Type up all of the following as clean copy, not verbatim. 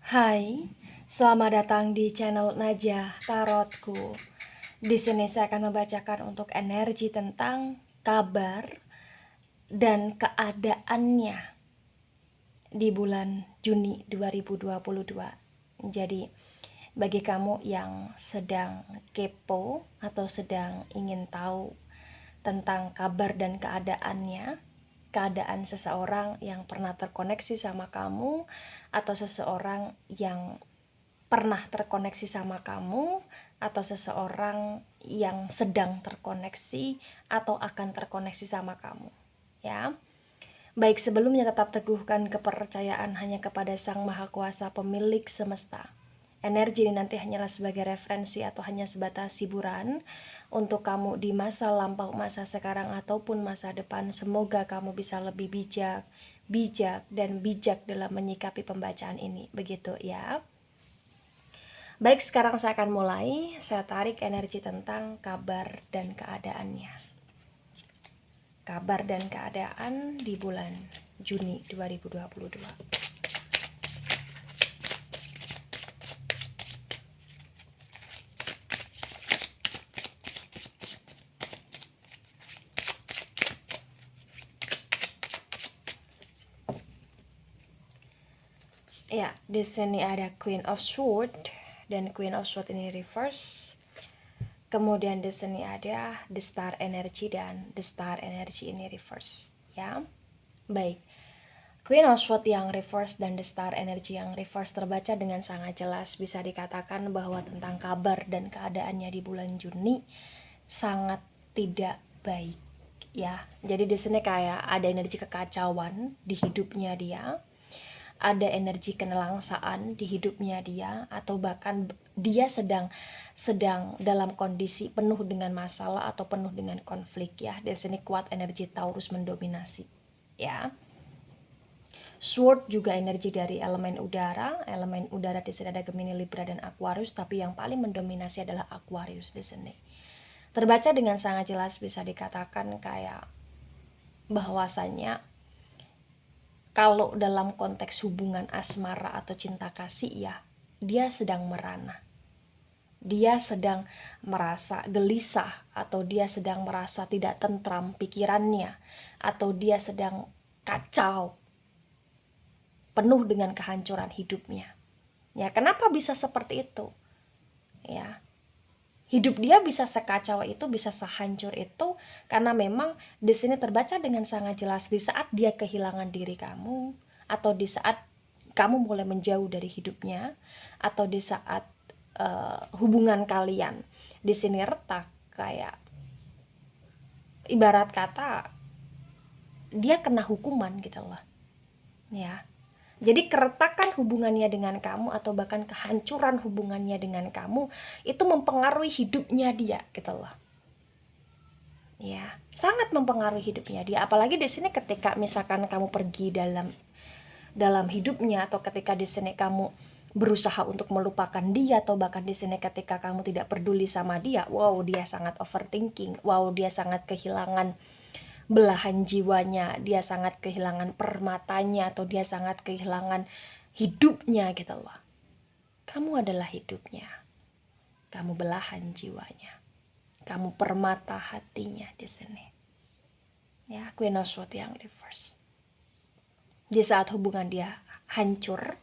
Hai, selamat datang di channel Najah Tarotku. Di sini saya akan membacakan untuk energi tentang kabar dan keadaannya di bulan Juni 2022. Jadi, bagi kamu yang sedang kepo atau sedang ingin tahu tentang kabar dan keadaan seseorang yang pernah terkoneksi sama kamu atau seseorang yang pernah terkoneksi sama kamu atau seseorang yang sedang terkoneksi atau akan terkoneksi sama kamu, ya. Baik, sebelumnya tetap teguhkan kepercayaan hanya kepada Sang Maha Kuasa pemilik semesta. Energi ini nanti hanyalah sebagai referensi atau hanya sebatas hiburan untuk kamu di masa lampau, masa sekarang ataupun masa depan. Semoga kamu bisa lebih bijak dalam menyikapi pembacaan ini, begitu ya. Baik, sekarang saya akan mulai. Saya tarik energi tentang kabar dan keadaannya. Kabar dan keadaan di bulan Juni 2022. Ya, di sini ada Queen of Swords dan Queen of Swords ini reverse. Kemudian di sini ada The Star Energy dan The Star Energy ini reverse, ya. Baik. Queen of Swords yang reverse dan The Star Energy yang reverse terbaca dengan sangat jelas. Bisa dikatakan bahwa tentang kabar dan keadaannya di bulan Juni sangat tidak baik, ya. Jadi di sini kayak ada energi kekacauan di hidupnya dia. Ada energi kenelangsaan di hidupnya dia, atau bahkan dia sedang dalam kondisi penuh dengan masalah atau penuh dengan konflik, ya. Di sini kuat energi Taurus mendominasi, ya. Sword juga energi dari elemen udara. Elemen udara di sini ada Gemini, Libra dan Aquarius, tapi yang paling mendominasi adalah Aquarius di sini. Terbaca dengan sangat jelas, bisa dikatakan kayak bahwasanya kalau dalam konteks hubungan asmara atau cinta kasih, ya, dia sedang merana. Dia sedang merasa gelisah, atau dia sedang merasa tidak tentram pikirannya, atau dia sedang kacau, penuh dengan kehancuran hidupnya. Ya, kenapa bisa seperti itu? Ya, hidup dia bisa sekacau itu, bisa sehancur itu karena memang di sini terbaca dengan sangat jelas di saat dia kehilangan diri kamu, atau di saat kamu mulai menjauh dari hidupnya, atau di saat hubungan kalian di sini retak, kayak ibarat kata dia kena hukuman gitu loh, ya. Jadi keretakan hubungannya dengan kamu atau bahkan kehancuran hubungannya dengan kamu itu mempengaruhi hidupnya dia gitu loh. Ya, sangat mempengaruhi hidupnya dia. Apalagi di sini ketika misalkan kamu pergi dalam hidupnya, atau ketika di sini kamu berusaha untuk melupakan dia, atau bahkan di sini ketika kamu tidak peduli sama dia, wow, dia sangat overthinking, wow, dia sangat kehilangan belahan jiwanya, dia sangat kehilangan permatanya, atau dia sangat kehilangan hidupnya gitu loh. Kamu adalah hidupnya, kamu belahan jiwanya, kamu permata hatinya di sini, ya. Queen of Swords yang reverse. Di saat hubungan dia hancur,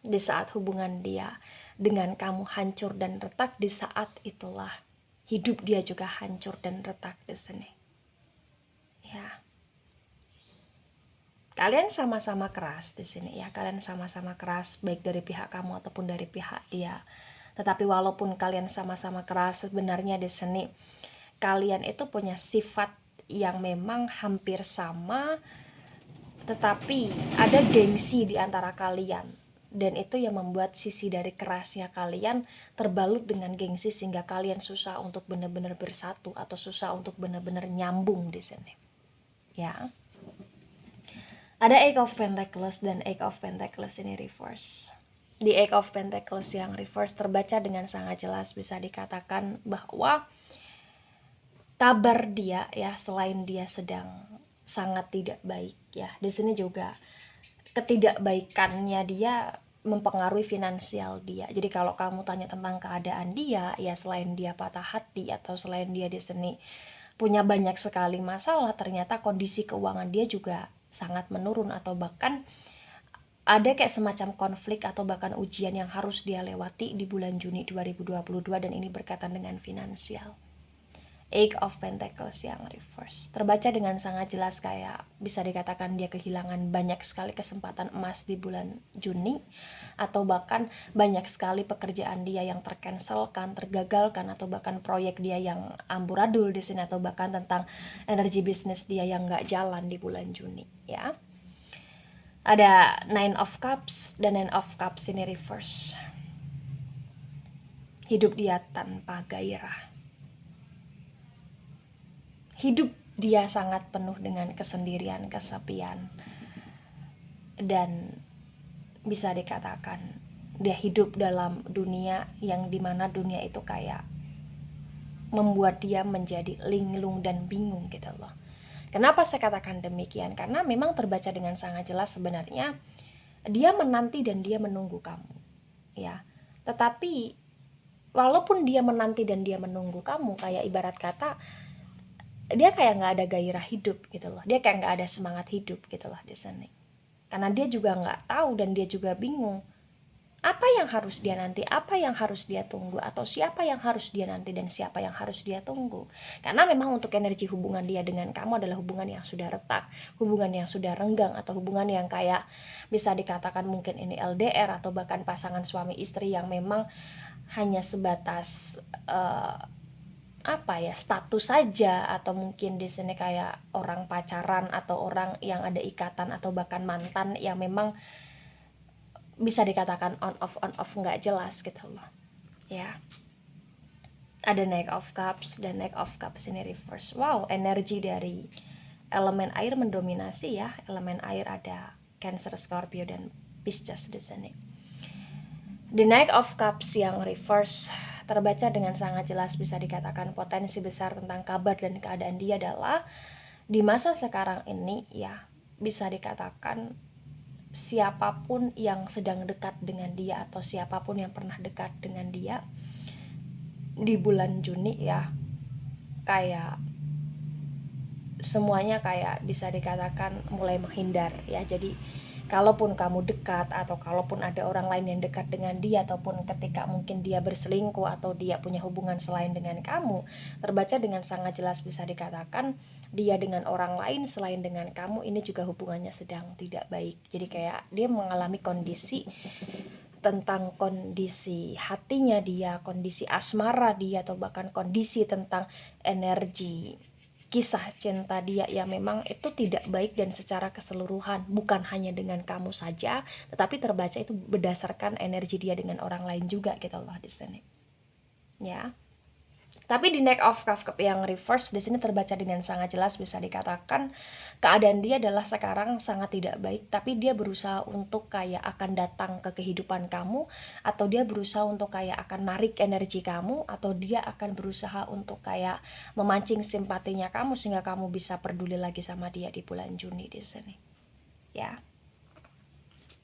di saat hubungan dia dengan kamu hancur dan retak, di saat itulah hidup dia juga hancur dan retak di sini. Ya, kalian sama-sama keras di sini, ya. Kalian sama-sama keras, baik dari pihak kamu ataupun dari pihak dia. Tetapi walaupun kalian sama-sama keras, sebenarnya di sini kalian itu punya sifat yang memang hampir sama, tetapi ada gengsi di antara kalian, dan itu yang membuat sisi dari kerasnya kalian terbalut dengan gengsi, sehingga kalian susah untuk benar-benar bersatu atau susah untuk benar-benar nyambung di sini, ya. Ada Eight of Pentacles dan Eight of Pentacles ini reverse. Di Eight of Pentacles yang reverse terbaca dengan sangat jelas, bisa dikatakan bahwa kabar dia, ya, selain dia sedang sangat tidak baik, ya, di sini juga ketidakbaikannya dia mempengaruhi finansial dia. Jadi kalau kamu tanya tentang keadaan dia, ya selain dia patah hati atau selain dia di sini punya banyak sekali masalah, ternyata kondisi keuangan dia juga sangat menurun, atau bahkan ada kayak semacam konflik atau bahkan ujian yang harus dia lewati di bulan Juni 2022, dan ini berkaitan dengan finansial. Eight of Pentacles yang reverse terbaca dengan sangat jelas, kayak bisa dikatakan dia kehilangan banyak sekali kesempatan emas di bulan Juni, atau bahkan banyak sekali pekerjaan dia yang tercancelkan, tergagalkan, atau bahkan proyek dia yang amburadul di sini, atau bahkan tentang energi bisnis dia yang nggak jalan di bulan Juni ya. Ada Nine of Cups, dan Nine of Cups ini reverse. Hidup dia tanpa gairah. Hidup dia sangat penuh dengan kesendirian, kesepian, dan bisa dikatakan dia hidup dalam dunia yang dimana dunia itu kayak membuat dia menjadi linglung dan bingung gitu loh. Kenapa saya katakan demikian? Karena memang terbaca dengan sangat jelas sebenarnya dia menanti dan dia menunggu kamu ya. Tetapi walaupun dia menanti dan dia menunggu kamu, kayak ibarat kata dia kayak nggak ada gairah hidup gitu loh, dia kayak nggak ada semangat hidup gitu loh di sini, karena dia juga nggak tahu dan dia juga bingung apa yang harus dia nanti, apa yang harus dia tunggu, atau siapa yang harus dia nanti dan siapa yang harus dia tunggu. Karena memang untuk energi hubungan dia dengan kamu adalah hubungan yang sudah retak, hubungan yang sudah renggang, atau hubungan yang kayak bisa dikatakan mungkin ini LDR, atau bahkan pasangan suami istri yang memang hanya sebatas status saja, atau mungkin di sini kayak orang pacaran atau orang yang ada ikatan, atau bahkan mantan yang memang bisa dikatakan on off nggak jelas gitu loh ya. Ada Knight of Cups, dan Knight of Cups ini reverse. Wow, energi dari elemen air mendominasi ya. Elemen air ada Cancer, Scorpio, dan Pisces di sini. The Knight of Cups yang reverse terbaca dengan sangat jelas, bisa dikatakan potensi besar tentang kabar dan keadaan dia adalah di masa sekarang ini ya, bisa dikatakan siapapun yang sedang dekat dengan dia atau siapapun yang pernah dekat dengan dia di bulan Juni ya, kayak semuanya kayak bisa dikatakan mulai menghindar ya. Jadi kalaupun kamu dekat, atau kalaupun ada orang lain yang dekat dengan dia, ataupun ketika mungkin dia berselingkuh atau dia punya hubungan selain dengan kamu, terbaca dengan sangat jelas bisa dikatakan dia dengan orang lain selain dengan kamu ini juga hubungannya sedang tidak baik. Jadi kayak dia mengalami kondisi tentang kondisi hatinya dia, kondisi asmara dia, atau bahkan kondisi tentang energi kisah cinta dia yang memang itu tidak baik, dan secara keseluruhan bukan hanya dengan kamu saja, tetapi terbaca itu berdasarkan energi dia dengan orang lain juga gitu loh di sini ya. Tapi di Knight of Cups yang reverse di sini terbaca dengan sangat jelas, bisa dikatakan keadaan dia adalah sekarang sangat tidak baik, tapi dia berusaha untuk kayak akan datang ke kehidupan kamu, atau dia berusaha untuk kayak akan narik energi kamu, atau dia akan berusaha untuk kayak memancing simpatinya kamu sehingga kamu bisa peduli lagi sama dia di bulan Juni di sini ya.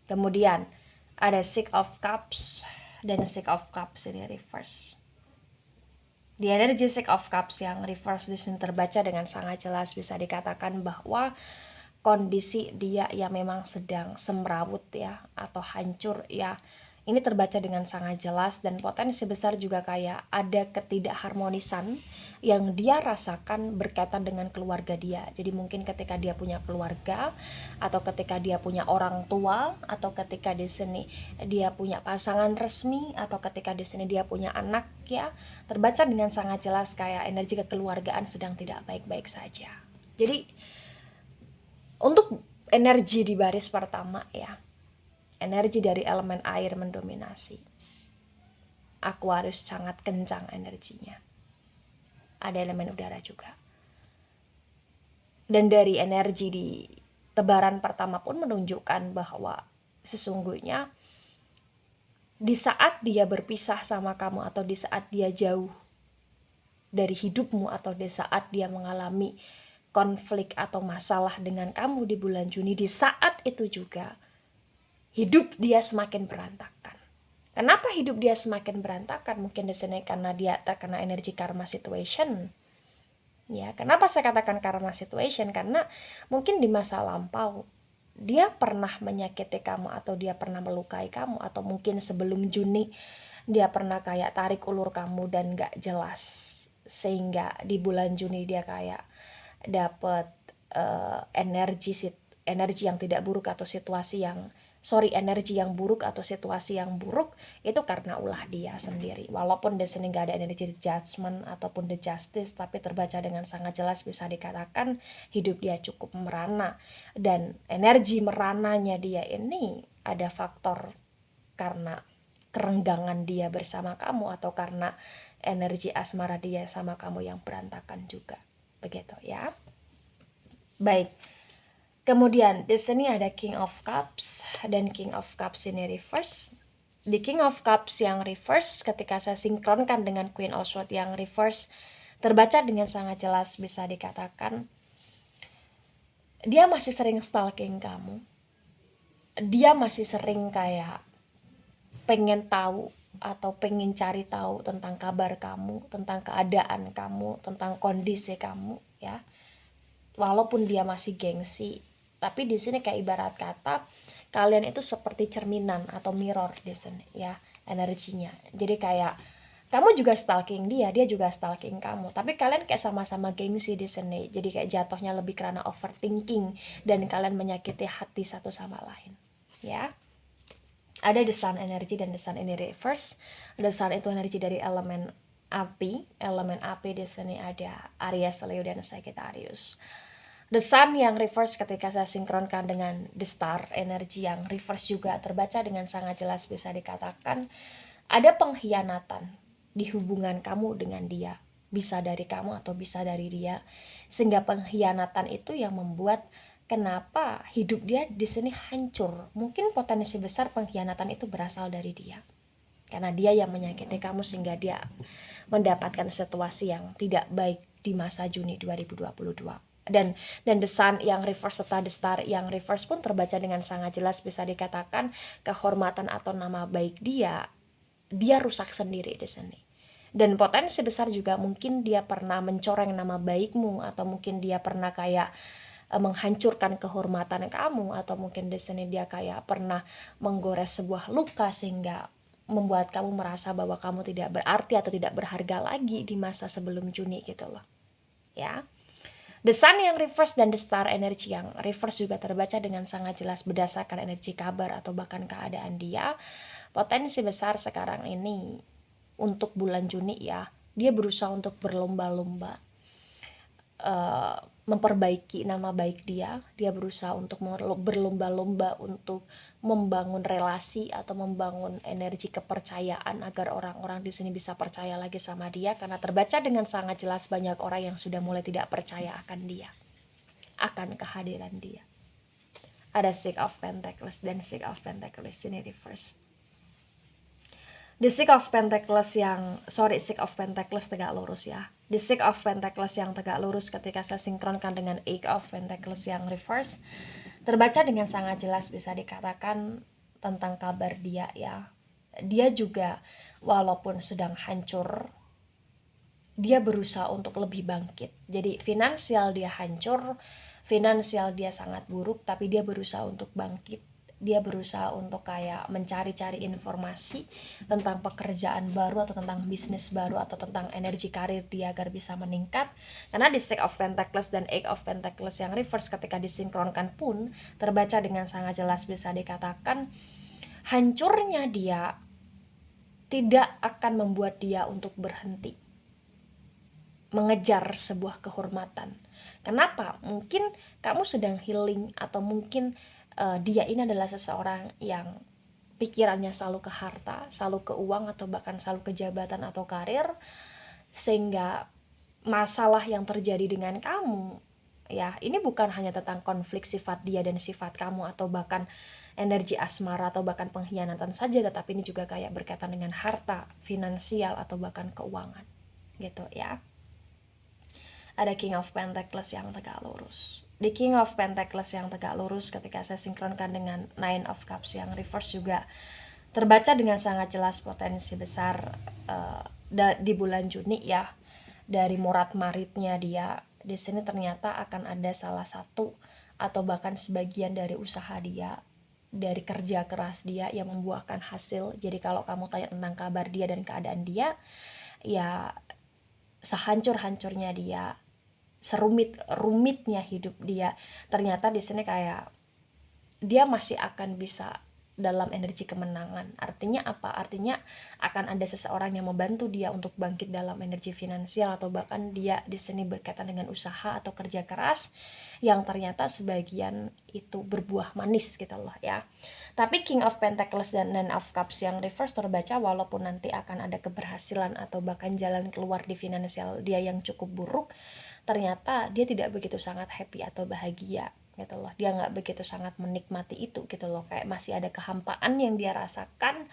Kemudian ada Six of Cups, dan Six of Cups ini reverse. Di energi Six of Cups yang reverse di sini terbaca dengan sangat jelas, bisa dikatakan bahwa kondisi dia ya memang sedang semrawut ya, atau hancur ya. Ini terbaca dengan sangat jelas, dan potensi besar juga kayak ada ketidakharmonisan yang dia rasakan berkaitan dengan keluarga dia. Jadi mungkin ketika dia punya keluarga, atau ketika dia punya orang tua, atau ketika di sini dia punya pasangan resmi, atau ketika di sini dia punya anak ya, terbaca dengan sangat jelas kayak energi kekeluargaan sedang tidak baik-baik saja. Jadi untuk energi di baris pertama ya, energi dari elemen air mendominasi. Aquarius sangat kencang energinya. Ada elemen udara juga. Dan dari energi di tebaran pertama pun menunjukkan bahwa sesungguhnya di saat dia berpisah sama kamu, atau di saat dia jauh dari hidupmu, atau di saat dia mengalami konflik atau masalah dengan kamu di bulan Juni, di saat itu juga hidup dia semakin berantakan. Kenapa hidup dia semakin berantakan? Mungkin di sini karena dia terkena energi karma situation. Ya, kenapa saya katakan karma situation? Karena mungkin di masa lampau dia pernah menyakiti kamu, atau dia pernah melukai kamu, atau mungkin sebelum Juni dia pernah kayak tarik ulur kamu dan gak jelas, sehingga di bulan Juni dia kayak dapet energi yang tidak buruk, atau energi yang buruk atau situasi yang buruk, itu karena ulah dia sendiri. Walaupun di sini gak ada energi judgment ataupun the justice, tapi terbaca dengan sangat jelas bisa dikatakan hidup dia cukup merana. Dan energi merananya dia ini ada faktor karena kerenggangan dia bersama kamu, atau karena energi asmara dia sama kamu yang berantakan juga. Begitu ya. Baik. Kemudian di sini ada King of Cups, dan King of Cups ini reverse. Di King of Cups yang reverse, ketika saya sinkronkan dengan Queen of Swords yang reverse, terbaca dengan sangat jelas bisa dikatakan dia masih sering stalking kamu. Dia masih sering kayak pengen tahu atau pengen cari tahu tentang kabar kamu, tentang keadaan kamu, tentang kondisi kamu ya. Walaupun dia masih gengsi, tapi di sini kayak ibarat kata kalian itu seperti cerminan atau mirror di sini ya energinya. Jadi kayak kamu juga stalking dia, dia juga stalking kamu, tapi kalian kayak sama-sama gengsi di sini. Jadi kayak jatuhnya lebih karena overthinking dan kalian menyakiti hati satu sama lain ya. Ada the sun energy, dan the sun ini reverse. The sun itu energi dari elemen api. Elemen api di sini ada Aries, Leo, dan Sagittarius. The sun yang reverse ketika saya sinkronkan dengan the star energi yang reverse juga terbaca dengan sangat jelas bisa dikatakan ada pengkhianatan di hubungan kamu dengan dia. Bisa dari kamu atau bisa dari dia. Sehingga pengkhianatan itu yang membuat kenapa hidup dia di sini hancur. Mungkin potensi besar pengkhianatan itu berasal dari dia. Karena dia yang menyakiti kamu sehingga dia mendapatkan situasi yang tidak baik di masa Juni 2022. Dan the sun yang reverse serta the star yang reverse pun terbaca dengan sangat jelas bisa dikatakan kehormatan atau nama baik dia rusak sendiri di sini. Dan potensi besar juga mungkin dia pernah mencoreng nama baikmu, atau mungkin dia pernah kayak menghancurkan kehormatan kamu, atau mungkin di sini dia kayak pernah menggores sebuah luka sehingga membuat kamu merasa bahwa kamu tidak berarti atau tidak berharga lagi di masa sebelum Juni gitu loh ya. The sun yang reverse dan the star energi yang reverse juga terbaca dengan sangat jelas berdasarkan energi kabar atau bahkan keadaan dia. Potensi besar sekarang ini untuk bulan Juni ya, dia berusaha untuk berlomba-lomba memperbaiki nama baik dia berusaha untuk berlomba-lomba untuk membangun relasi atau membangun energi kepercayaan agar orang-orang di sini bisa percaya lagi sama dia, karena terbaca dengan sangat jelas banyak orang yang sudah mulai tidak percaya akan dia, akan kehadiran dia. Ada Six of Pentacles dan Six of Pentacles ini reverse. The Six of Pentacles Six of Pentacles tegak lurus ya. The Six of Pentacles yang tegak lurus ketika saya sinkronkan dengan Eight of Pentacles yang reverse terbaca dengan sangat jelas bisa dikatakan tentang kabar dia ya. Dia juga walaupun sedang hancur, dia berusaha untuk lebih bangkit. Jadi finansial dia hancur, finansial dia sangat buruk, tapi dia berusaha untuk bangkit. Dia berusaha untuk kayak mencari-cari informasi tentang pekerjaan baru atau tentang bisnis baru atau tentang energi karir dia agar bisa meningkat. Karena di Six of Pentacles dan Eight of Pentacles yang reverse ketika disinkronkan pun terbaca dengan sangat jelas bisa dikatakan hancurnya dia tidak akan membuat dia untuk berhenti mengejar sebuah kehormatan. Kenapa? Mungkin kamu sedang healing, atau mungkin dia ini adalah seseorang yang pikirannya selalu ke harta, selalu ke uang, atau bahkan selalu ke jabatan atau karir, sehingga masalah yang terjadi dengan kamu ya ini bukan hanya tentang konflik sifat dia dan sifat kamu, atau bahkan energi asmara atau bahkan pengkhianatan saja, tetapi ini juga kayak berkaitan dengan harta, finansial, atau bahkan keuangan gitu ya. Ada King of Pentacles yang tegak lurus. Di King of Pentacles yang tegak lurus ketika saya sinkronkan dengan Nine of Cups yang reverse juga terbaca dengan sangat jelas potensi besar di bulan Juni ya. Dari morat maritnya dia di sini ternyata akan ada salah satu atau bahkan sebagian dari usaha dia, dari kerja keras dia yang membuahkan hasil. Jadi kalau kamu tanya tentang kabar dia dan keadaan dia, ya sehancur-hancurnya dia, serumit-rumitnya hidup dia, ternyata di sini kayak dia masih akan bisa dalam energi kemenangan. Artinya apa? Artinya akan ada seseorang yang membantu dia untuk bangkit dalam energi finansial, atau bahkan dia di sini berkaitan dengan usaha atau kerja keras yang ternyata sebagian itu berbuah manis gitu loh ya. Tapi King of Pentacles dan Nine of Cups yang reverse terbaca, walaupun nanti akan ada keberhasilan atau bahkan jalan keluar di finansial dia yang cukup buruk, ternyata dia tidak begitu sangat happy atau bahagia gitu loh. Dia nggak begitu sangat menikmati itu gitu loh. Kayak masih ada kehampaan yang dia rasakan,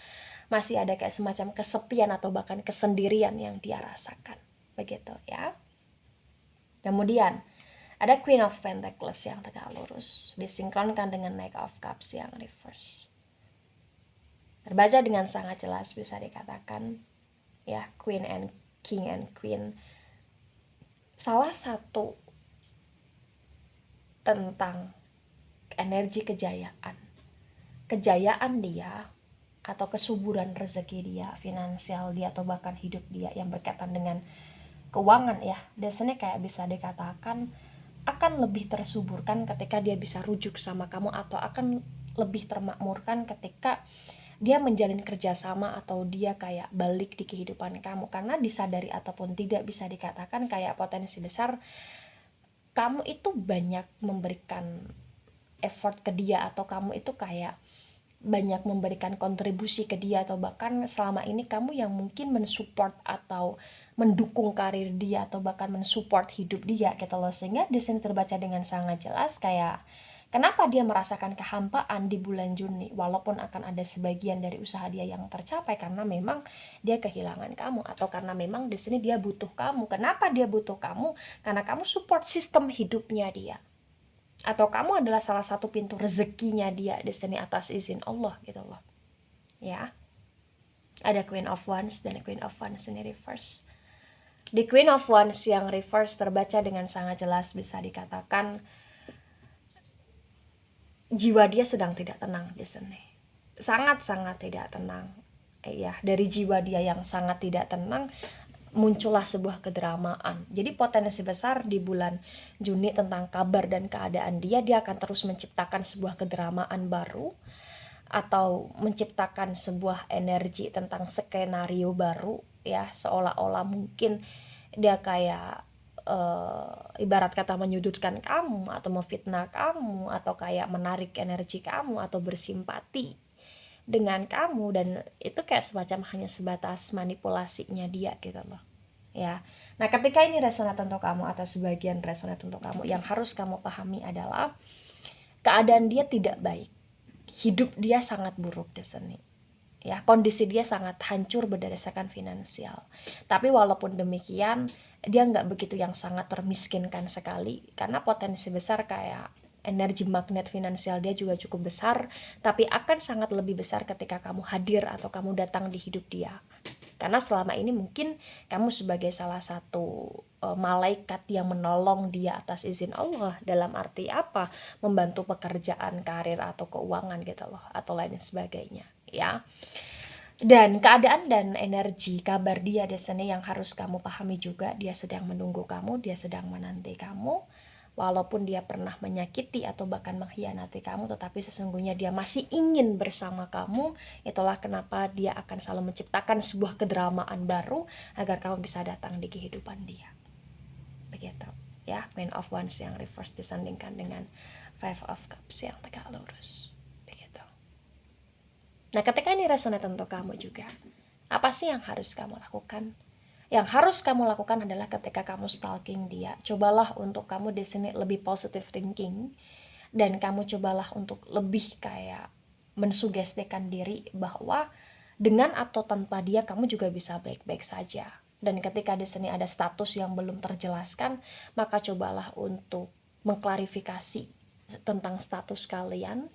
masih ada kayak semacam kesepian atau bahkan kesendirian yang dia rasakan begitu ya. Kemudian ada Queen of Pentacles yang tegak lurus disinkronkan dengan Knight of Cups yang reverse. Terbaca dengan sangat jelas, bisa dikatakan ya, Queen and King and Queen salah satu tentang energi kejayaan dia atau kesuburan rezeki dia, finansial dia, atau bahkan hidup dia yang berkaitan dengan keuangan ya. Biasanya kayak bisa dikatakan akan lebih tersuburkan ketika dia bisa rujuk sama kamu, atau akan lebih termakmurkan ketika dia menjalin kerjasama atau dia kayak balik di kehidupan kamu. Karena disadari ataupun tidak, bisa dikatakan kayak potensi besar kamu itu banyak memberikan effort ke dia, atau kamu itu kayak banyak memberikan kontribusi ke dia, atau bahkan selama ini kamu yang mungkin mensupport atau mendukung karir dia, atau bahkan mensupport hidup dia gitu loh. Sehingga di sini terbaca dengan sangat jelas kayak kenapa dia merasakan kehampaan di bulan Juni, walaupun akan ada sebagian dari usaha dia yang tercapai, karena memang dia kehilangan kamu, atau karena memang di sini dia butuh kamu. Kenapa dia butuh kamu? Karena kamu support sistem hidupnya dia, atau kamu adalah salah satu pintu rezekinya dia di sini atas izin Allah gitu loh. Ya. Ada Queen of Wands dan Queen of Wands ini reverse. Di Queen of Wands yang reverse terbaca dengan sangat jelas, bisa dikatakan jiwa dia sedang tidak tenang di sini. Sangat-sangat tidak tenang. Ya, dari jiwa dia yang sangat tidak tenang muncullah sebuah kedramaan. Jadi potensi besar di bulan Juni tentang kabar dan keadaan dia akan terus menciptakan sebuah kedramaan baru, atau menciptakan sebuah energi tentang skenario baru ya, seolah-olah mungkin dia kayak ibarat kata menyudutkan kamu, atau memfitnah kamu, atau kayak menarik energi kamu, atau bersimpati dengan kamu, dan itu kayak semacam hanya sebatas manipulasinya dia gitu loh ya. Nah, ketika ini resonate untuk kamu atau sebagian resonate untuk kamu, yang harus kamu pahami adalah keadaan dia tidak baik, hidup dia sangat buruk di sini ya, kondisi dia sangat hancur berdasarkan finansial. Tapi walaupun demikian, dia nggak begitu yang sangat termiskinkan sekali, karena potensi besar kayak energi magnet finansial dia juga cukup besar, tapi akan sangat lebih besar ketika kamu hadir atau kamu datang di hidup dia. Karena selama ini mungkin kamu sebagai salah satu malaikat yang menolong dia atas izin Allah, dalam arti apa? Membantu pekerjaan, karir, atau keuangan gitu loh, atau lain sebagainya ya. Dan keadaan dan energi kabar dia di sini yang harus kamu pahami juga, dia sedang menunggu kamu, dia sedang menanti kamu. Walaupun dia pernah menyakiti atau bahkan mengkhianati kamu, tetapi sesungguhnya dia masih ingin bersama kamu. Itulah kenapa dia akan selalu menciptakan sebuah kedramaan baru agar kamu bisa datang di kehidupan dia. Begitu ya, Queen of Wands yang reverse disandingkan dengan Five of Cups yang tegak lurus. Begitu. Nah, ketika ini resonate untuk kamu juga, apa sih yang harus kamu lakukan? Yang harus kamu lakukan adalah ketika kamu stalking dia, cobalah untuk kamu di sini lebih positive thinking, dan kamu cobalah untuk lebih kayak mensugestikan diri bahwa dengan atau tanpa dia kamu juga bisa baik-baik saja. Dan ketika di sini ada status yang belum terjelaskan, maka cobalah untuk mengklarifikasi tentang status kalian.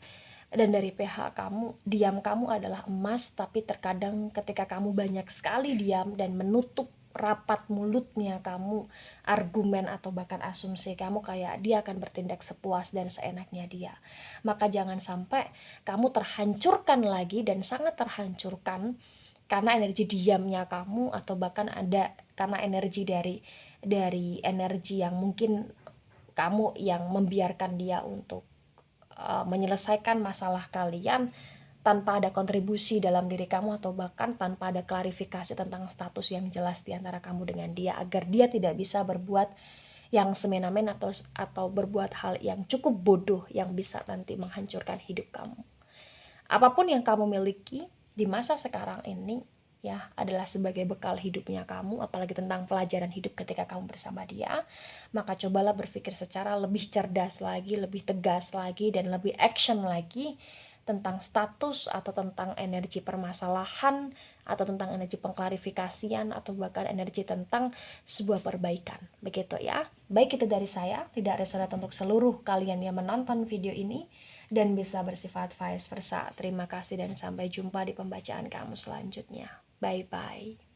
Dan dari pihak kamu, diam kamu adalah emas, tapi terkadang ketika kamu banyak sekali diam dan menutup rapat mulutnya kamu, argumen atau bahkan asumsi kamu, kayak dia akan bertindak sepuas dan seenaknya dia. Maka jangan sampai kamu terhancurkan lagi, dan sangat terhancurkan karena energi diamnya kamu, atau bahkan ada karena energi dari energi yang mungkin kamu yang membiarkan dia untuk menyelesaikan masalah kalian tanpa ada kontribusi dalam diri kamu, atau bahkan tanpa ada klarifikasi tentang status yang jelas di antara kamu dengan dia, agar dia tidak bisa berbuat yang semena-mena atau berbuat hal yang cukup bodoh yang bisa nanti menghancurkan hidup kamu. Apapun yang kamu miliki di masa sekarang ini ya adalah sebagai bekal hidupnya kamu, apalagi tentang pelajaran hidup ketika kamu bersama dia. Maka cobalah berpikir secara lebih cerdas lagi, lebih tegas lagi, dan lebih action lagi tentang status atau tentang energi permasalahan atau tentang energi pengklarifikasian atau bahkan energi tentang sebuah perbaikan. Begitu ya. Baik, itu dari saya, tidak resonate untuk seluruh kalian yang menonton video ini dan bisa bersifat vice versa. Terima kasih dan sampai jumpa di pembacaan kamu selanjutnya. Bye-bye.